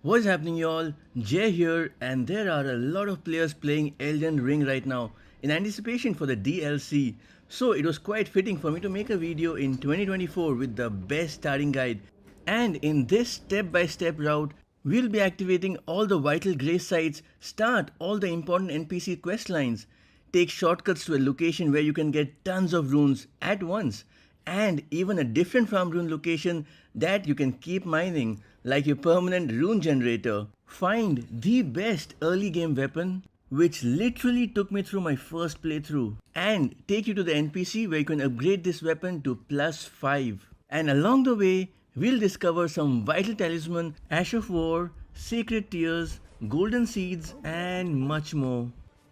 What's happening, y'all? Jay here, and there are a lot of players playing Elden Ring right now in anticipation for the DLC. So it was quite fitting for me to make a video in 2024 with the best starting guide. And in this step-by-step route, we'll be activating all the vital grace sites, start all the important NPC quest lines, take shortcuts to a location where you can get tons of runes at once, and even a different farm rune location that you can keep mining, like your permanent rune generator. Find the best early game weapon, which literally took me through my first playthrough, and take you to the NPC where you can upgrade this weapon to +5. And along the way, we'll discover some vital talisman, Ash of War, sacred tears, golden seeds, and much more.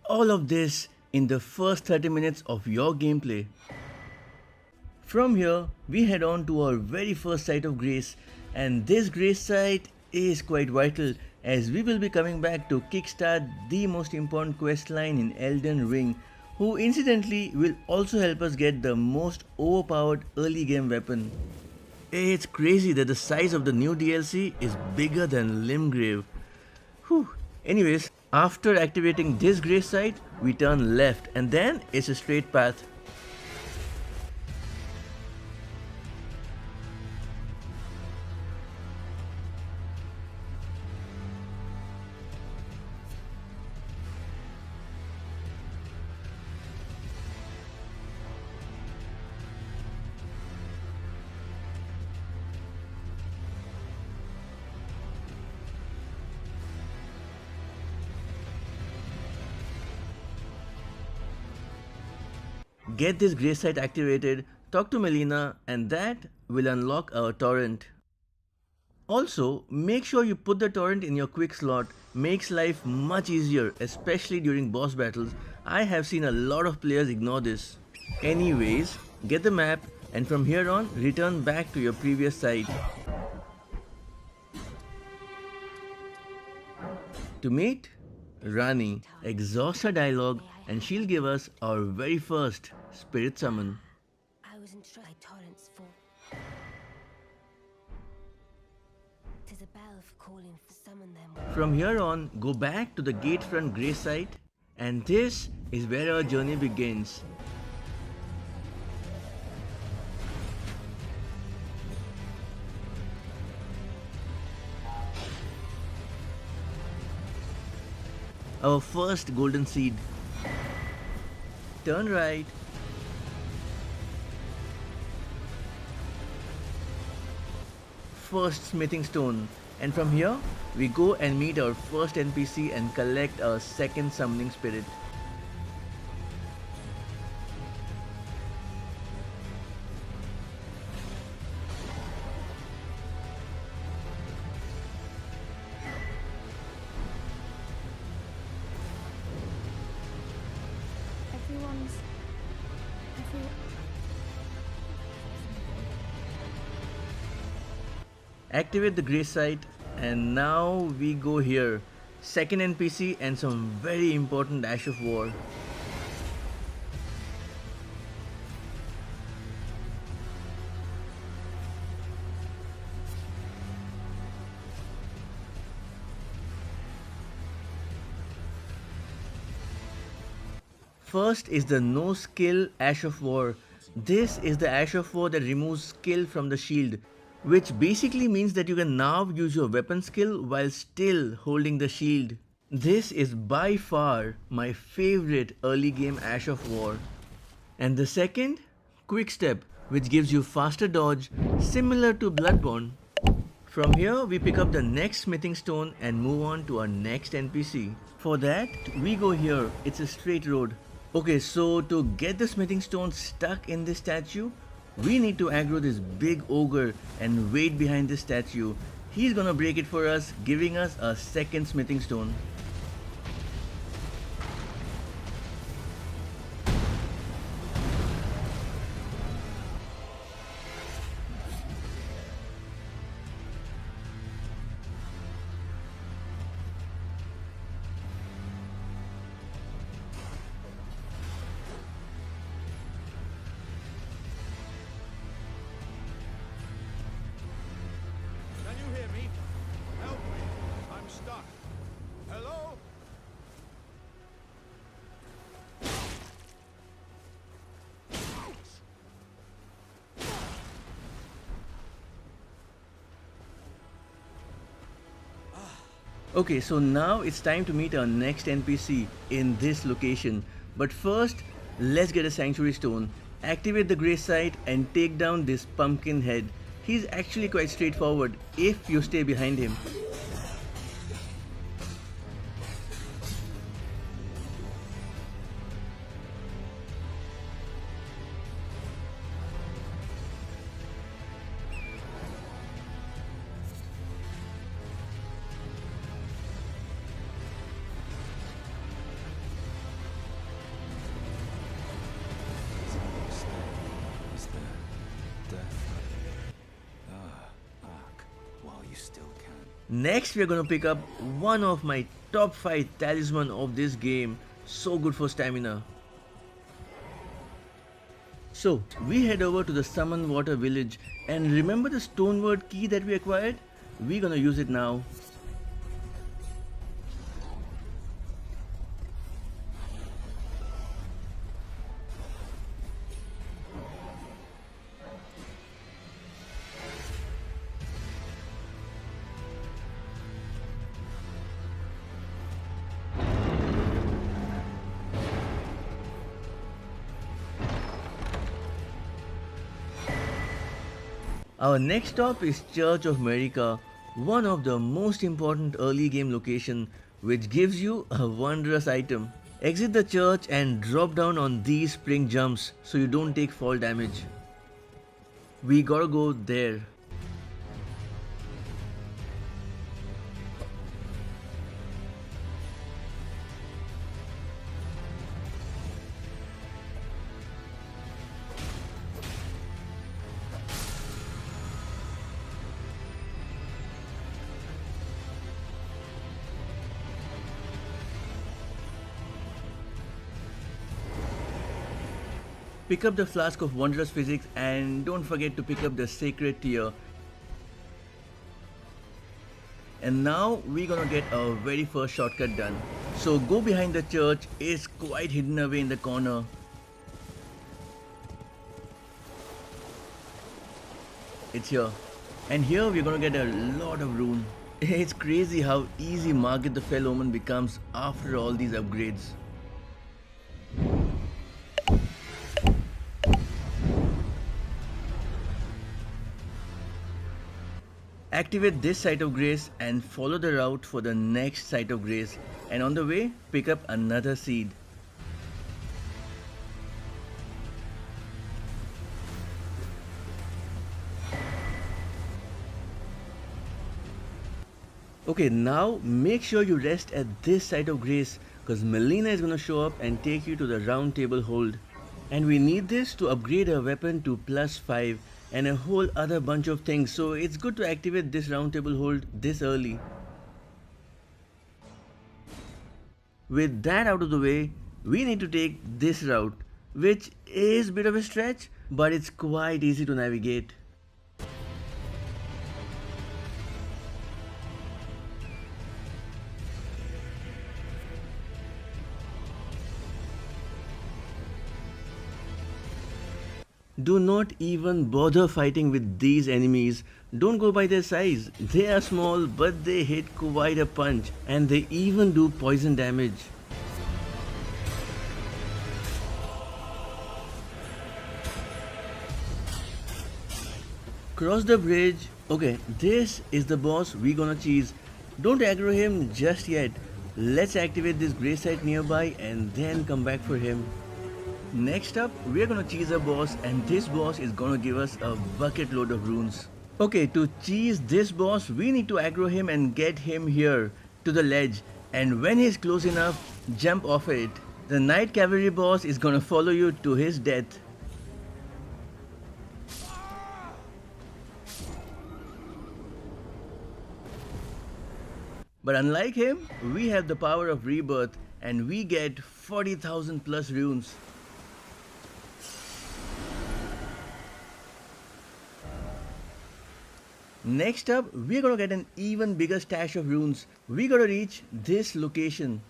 All of this in the first 30 minutes of your gameplay. From here, we head on to our very first site of grace, and this grace site is quite vital as we will be coming back to kickstart the most important quest line in Elden Ring, who incidentally will also help us get the most overpowered early game weapon. It's crazy that the size of the new DLC is bigger than Limgrave. Whew. Anyways, after activating this grace site, we turn left and then it's a straight path. Get this grace site activated, talk to Melina, and that will unlock our torrent. Also, make sure you put the torrent in your quick slot, makes life much easier, especially during boss battles. I have seen a lot of players ignore this. Anyways, get the map, and from here on, return back to your previous site. To meet Raani, exhaust her dialogue, and she'll give us our very first spirit summon. I was entrusted torrents for. 'Tis a bell of calling for summon them. From here on, go back to the gate front grace site, and this is where our journey begins. Our first golden seed. Turn right. First smithing stone, and from here we go and meet our first NPC and collect our second summoning spirit. Activate the grace site, and now we go here. Second NPC and some very important Ash of War. First is the no skill Ash of War. This is the Ash of War that removes skill from the shield, which basically means that you can now use your weapon skill while still holding the shield. This is by far my favorite early game Ash of War. And the second, Quick Step, which gives you faster dodge similar to Bloodborne. From here we pick up the next smithing stone and move on to our next NPC. For that we go here, it's a straight road. Okay, so to get the smithing stone stuck in this statue, we need to aggro this big ogre and wait behind this statue. He's gonna break it for us, giving us a second smithing stone. Okay, so now it's time to meet our next NPC in this location. But first, let's get a Sanctuary Stone, activate the Grey Sight and take down this pumpkin head. He's actually quite straightforward if you stay behind him. Is there death? Arc, while you still can. Next, we're gonna pick up one of my top 5 talisman of this game. So good for stamina. So, we head over to the Summon Water village and remember the Stoneward key that we acquired? We're gonna use it now. Our next stop is Church of Marika, one of the most important early game location which gives you a wondrous item. Exit the church and drop down on these spring jumps so you don't take fall damage. We gotta go there. Pick up the Flask of Wondrous Physick and don't forget to pick up the Sacred Tear. And now we're gonna get our very first shortcut done. So go behind the church, it's quite hidden away in the corner. It's here. And here we're gonna get a lot of rune. It's crazy how easy Margit the Fell Omen becomes after all these upgrades. Activate this Site of Grace and follow the route for the next Site of Grace, and on the way pick up another seed. Okay, now make sure you rest at this Site of Grace because Melina is gonna show up and take you to the Roundtable hold. And we need this to upgrade our weapon to +5 and a whole other bunch of things, so it's good to activate this Roundtable hold this early. With that out of the way, we need to take this route, which is a bit of a stretch, but it's quite easy to navigate. Do not even bother fighting with these enemies. Don't go by their size. They are small but they hit quite a punch and they even do poison damage. Cross the bridge. Okay, this is the boss we gonna cheese. Don't aggro him just yet. Let's activate this grey site nearby and then come back for him. Next up, we are gonna cheese a boss and this boss is gonna give us a bucket load of runes. Okay, to cheese this boss, we need to aggro him and get him here to the ledge, and when he's close enough, jump off it. The Knight Cavalry boss is gonna follow you to his death. But unlike him, we have the power of rebirth and we get 40,000 plus runes. Next up, we're gonna get an even bigger stash of runes. We gotta reach this location.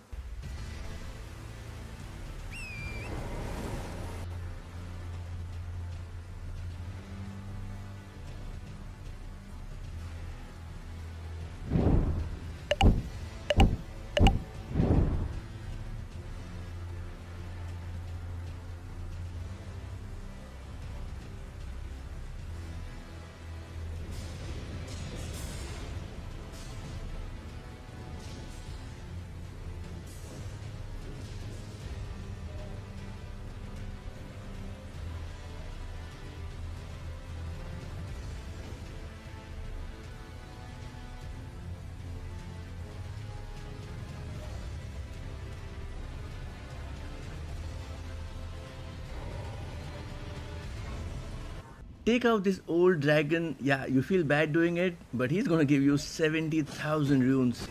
take out this old dragon. Yeah, you feel bad doing it, but he's gonna give you 70,000 runes.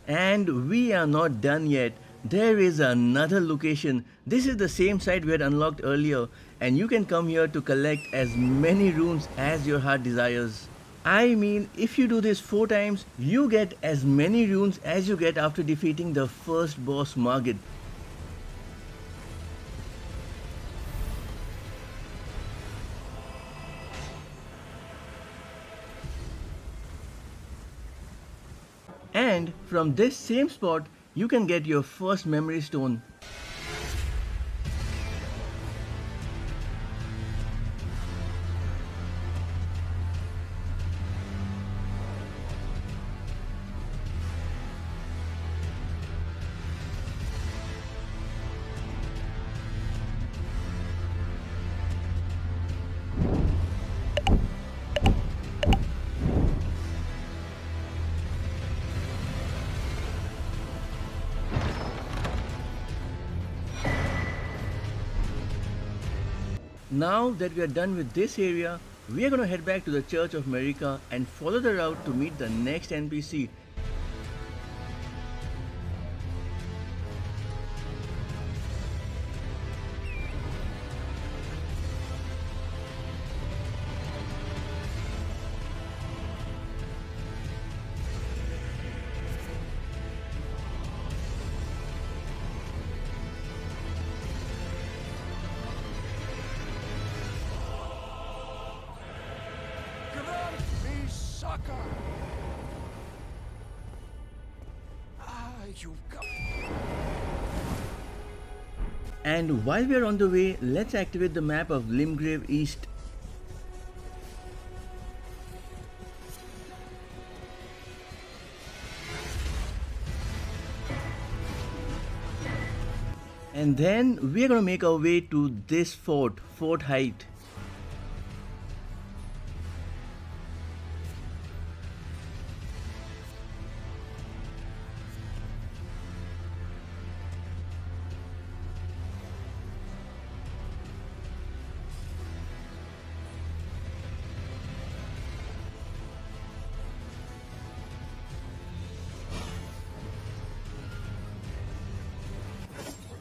And we are not done yet. There is another location. This is the same site we had unlocked earlier, and you can come here to collect as many runes as your heart desires. I mean, if you do this 4 times, you get as many runes as you get after defeating the first boss Margit. And from this same spot, you can get your first memory stone. Now that we are done with this area, we are going to head back to the Church of Marika and follow the route to meet the next NPC. And while we are on the way, let's activate the map of Limgrave East. And then we are going to make our way to this fort, Fort Haight.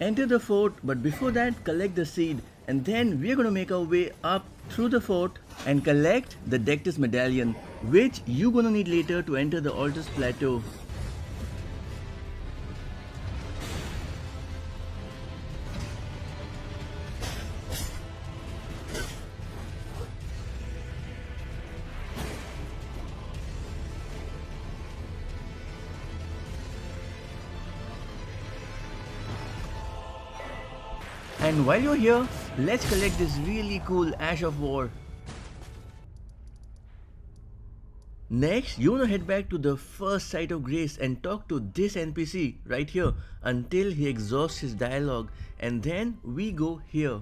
Enter the fort, but before that collect the seed, and then we are going to make our way up through the fort and collect the Dectus Medallion, which you're going to need later to enter the Altar's Plateau. And while you're here, let's collect this really cool Ash of War. Next, you wanna head back to the first site of grace and talk to this NPC right here until he exhausts his dialogue, and then we go here.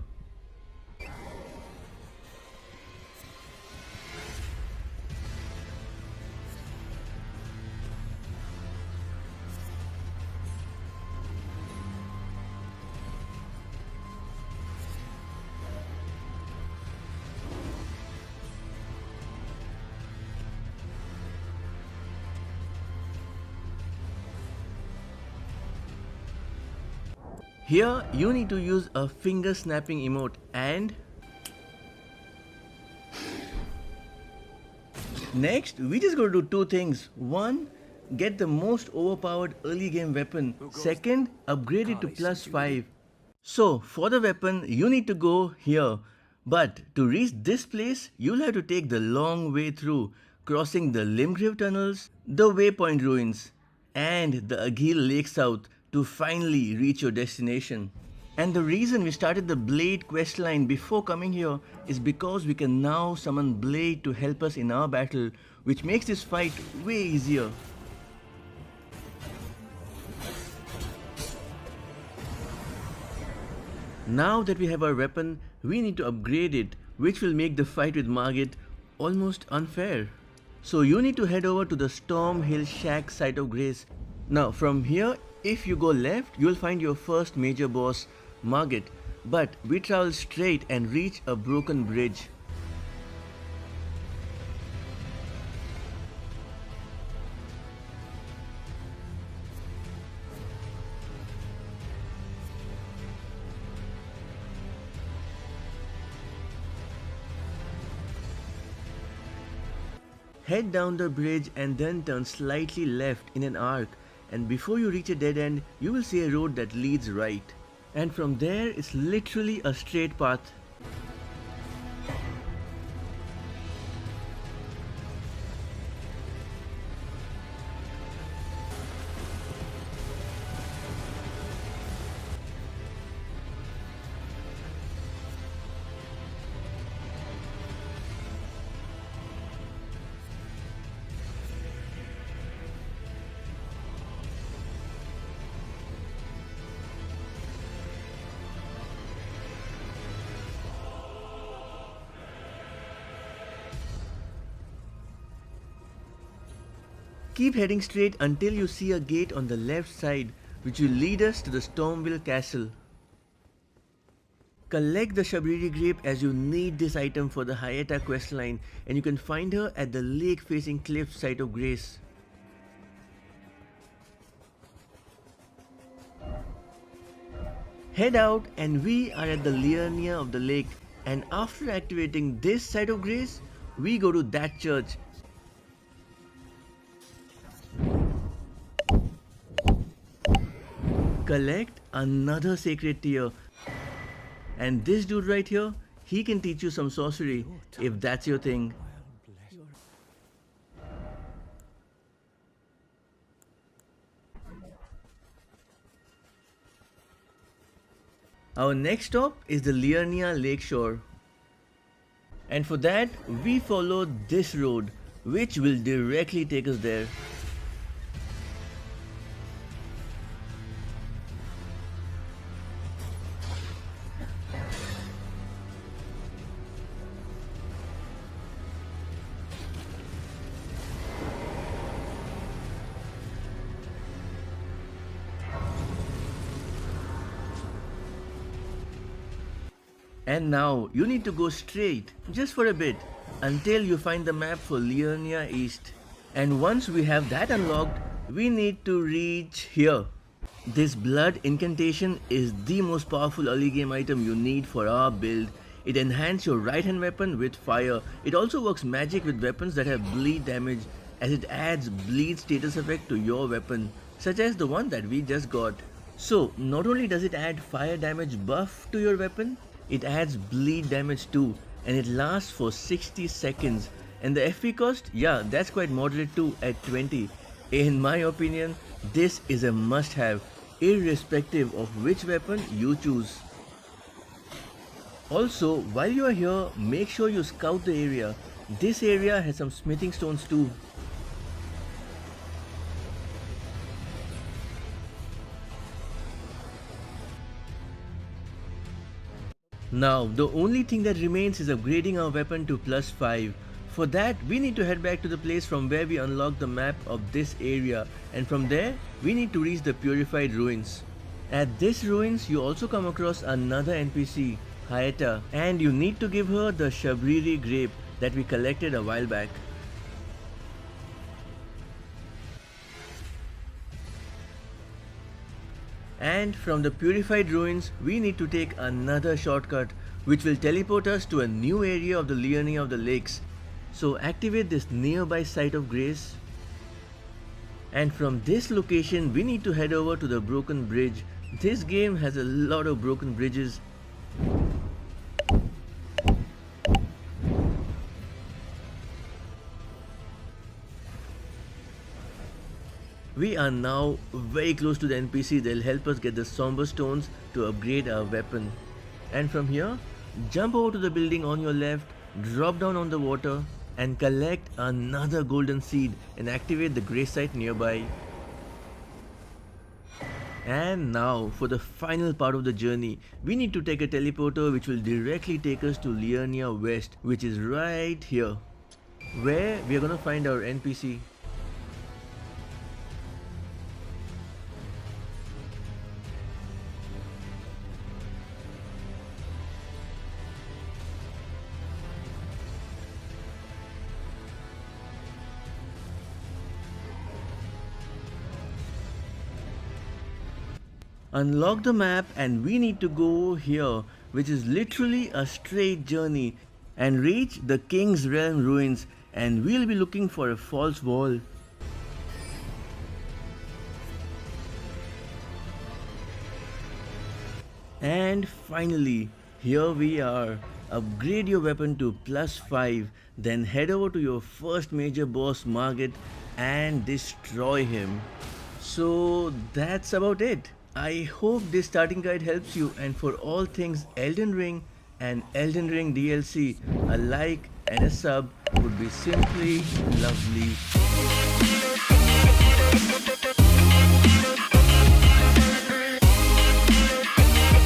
Here, you need to use a finger snapping emote and next, we just gotta do 2 things. 1, get the most overpowered early game weapon. 2nd, upgrade it to +5. So, for the weapon, you need to go here. But to reach this place, you'll have to take the long way through, crossing the Limgrave tunnels, the Waypoint ruins, and the Agheel Lake South to finally reach your destination. And the reason we started the Blaidd questline before coming here is because we can now summon Blaidd to help us in our battle, which makes this fight way easier. Now that we have our weapon, we need to upgrade it, which will make the fight with Margit almost unfair. So you need to head over to the Storm Hill Shack site of grace. Now from here, if you go left, you will find your first major boss, Margit. but we travel straight and reach a broken bridge. Head down the bridge and then turn slightly left in an arc, and before you reach a dead end, you will see a road that leads right. And from there, it's literally a straight path. Keep heading straight until you see a gate on the left side which will lead us to the Stormville Castle. Collect the Shabriri grape as you need this item for the Hayata questline, and you can find her at the lake facing cliff site of Grace. Head out and we are at the Liurnia of the lake, and after activating this site of Grace, we go to that church. Collect another sacred tear, and this dude right here, he can teach you some sorcery if that's your thing. Our next stop is the Liurnia Lakeshore, and for that we follow this road which will directly take us there. And now you need to go straight, just for a bit, until you find the map for Liurnia East. And once we have that unlocked, we need to reach here. This blood incantation is the most powerful early game item you need for our build. It enhances your right hand weapon with fire. It also works magic with weapons that have bleed damage, as it adds bleed status effect to your weapon, such as the one that we just got. So not only does it add fire damage buff to your weapon, it adds bleed damage too, and it lasts for 60 seconds. And the FP cost, yeah, that's quite moderate too at 20. In my opinion, this is a must have, irrespective of which weapon you choose. Also, while you are here, make sure you scout the area. This area has some smithing stones too. Now, the only thing that remains is upgrading our weapon to +5. For that, we need to head back to the place from where we unlocked the map of this area, and from there, we need to reach the Purified Ruins. At this ruins, you also come across another NPC, Hayata, and you need to give her the Shabriri grape that we collected a while back. And from the Purified Ruins, we need to take another shortcut which will teleport us to a new area of the Liurnia of the Lakes. So activate this nearby site of Grace. And from this location, we need to head over to the Broken Bridge. This game has a lot of broken bridges. We are now very close to the NPC. They'll help us get the Somber stones to upgrade our weapon. And from here, jump over to the building on your left, drop down on the water, and collect another golden seed and activate the grace site nearby. And now for the final part of the journey, we need to take a teleporter which will directly take us to Liurnia West, which is right here, where we are gonna find our NPC. Unlock the map and we need to go here, which is literally a straight journey, and reach the King's Realm ruins, and we'll be looking for a false wall. And finally, here we are. Upgrade your weapon to +5, then head over to your first major boss Margit and destroy him. So that's about it. I hope this starting guide helps you, and for all things Elden Ring and Elden Ring DLC, a like and a sub would be simply lovely.